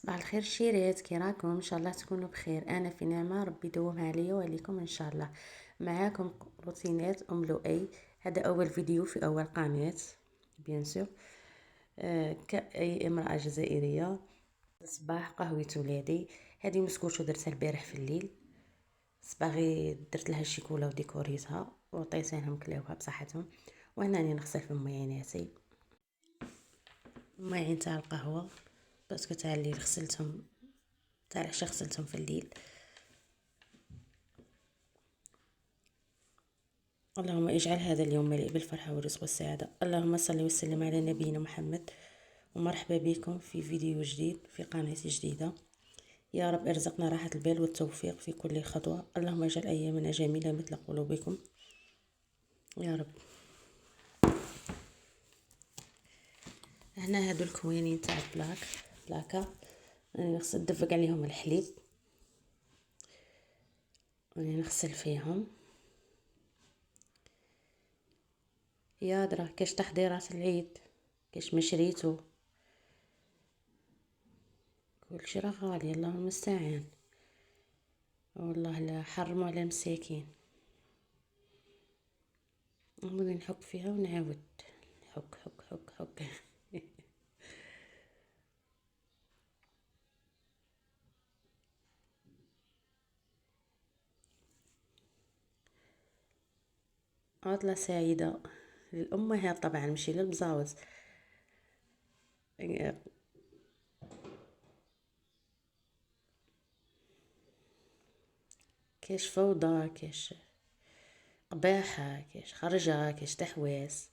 صباح الخير الشيرات، كي راكم؟ ان شاء الله تكونوا بخير. انا في نعمه، ربي يدومها عليا وعليكم ان شاء الله. معاكم روتينات ام لؤي. هذا اول فيديو في اول قناه بيان سور. كاي امراه جزائريه. صباح قهوه ولادي، هذه مسكوشو درتها البارح في الليل. صباغي درت لها الشيكولا وديكوريتها وعطيتها كلاوها بصحتهم. وهنا راني نغسل في ميعيناتي، الماعين تاع القهوه باسكو تاع الليل غسلتهم، تاع العشاء غسلتهم في الليل. اللهم اجعل هذا اليوم مليء بالفرحة والرزق والسعادة. اللهم صل وسلم على نبينا محمد. ومرحبا بكم في فيديو جديد في قناة جديدة. يا رب ارزقنا راحة البال والتوفيق في كل خطوة. اللهم اجعل أيامنا جميلة مثل قلوبكم يا رب. هنا هادو الكوينين تاع بلاكا، راني نغسل ندفق عليهم الحليب، راني نغسل فيهم. يا درا كاش تحضيرات العيد، كاش ما شريتو، كلشي راه غالي، اللهم المستعان. والله لا حرموا على المساكين. نولي نحك فيها ونعاود حك حك حك حك. عطلة سعيدة للأمهات طبعا، ماشي للبزاوز. كاش فوضى، كاش قباحة، كاش خرجة، كاش تحواس.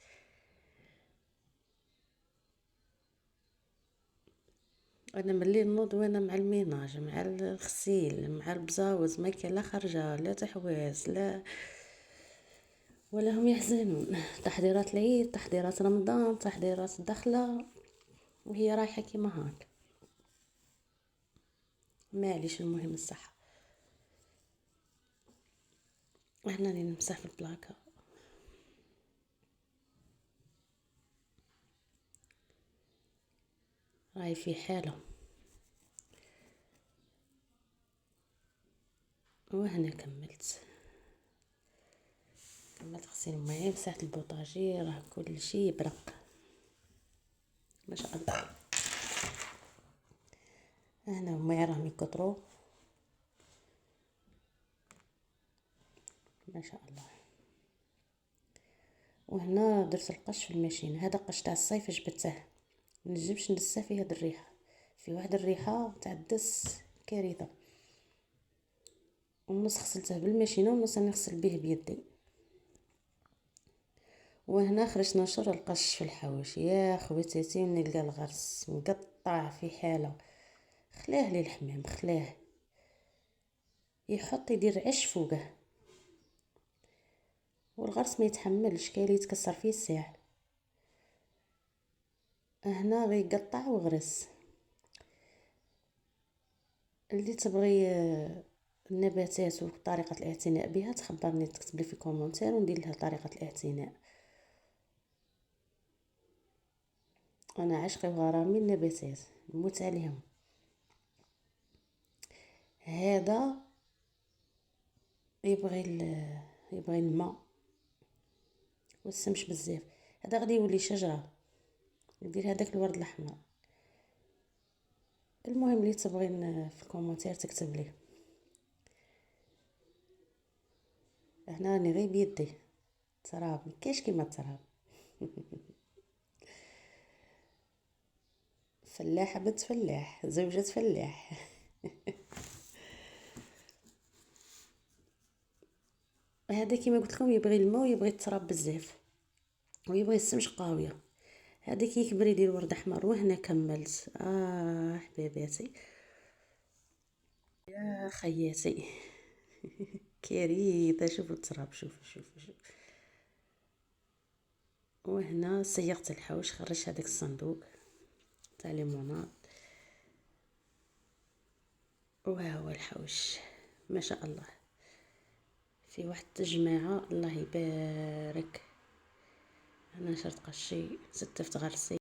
انا ملي نوض وانا مع الميناج، مع الغسيل، مع البزاوز، ما كان لا خرجة لا تحواس لا، ولا هم يحزنون. تحضيرات العيد، تحضيرات رمضان، تحضيرات الدخلة، وهي رايحة كيما هاك. معليش، المهم الصحة. هنا راني نمسح في البلاكا. راهي في حالة. وهنا كملت غسيل معايا، مسحت البوطاجي، راه كل شيء يبرق ما شاء الله. هنا هما راهم يكثروا ما شاء الله. وهنا درت القش في الماشين، هذا قش تاع الصيف جبته، منجمش ندسه فيه هاد الريحه، في واحد الريحه تاع الدس كارثه. ونص غسلته بالماشينه ونص راني نغسل به بيدي. وهنا خرجت ننشر القش في الحوش. يا خواتاتي نلقى الغرس مقطع في حاله، خلاه لي الحمام، خلاه يحط يدير عش فوقه، والغرس ما يتحملش، كاين يتكسر فيه الساع. هنا غير يقطع وغرس. اللي تبغي النباتات وطريقة الاعتناء بها تخبرني، تكتب لي في كومنتير وندير لها طريقة الاعتناء. انا عشقي وغرامي النباتات، نموت عليهم. هذا يبغي الماء والسمش بزاف. هذا غادي يولي شجره، ندير هذاك الورد الاحمر. المهم اللي تبغين في الكومنتير تكتب لي. هنا راني غير بيدي، تراب مكاش كيما التراب. فلاحة بنت فلاح، زوجة فلاح. هذا كيما قلت لكم يبغي الماء ويبغي التراب بزاف ويبغي السمش قاويه. هذا كي يكبر يدير ورد احمر. وهنا كملت. حبيباتي يا خياتي. كارثه. شوفوا التراب، شوفوا شوفوا شوفوا. وهنا صيغت الحوش، خرجت هذاك الصندوق تاع ليموناد. وها هو الحوش ما شاء الله، في واحد التجماعه الله يبارك. انا شرط قشي ستفت غرسي.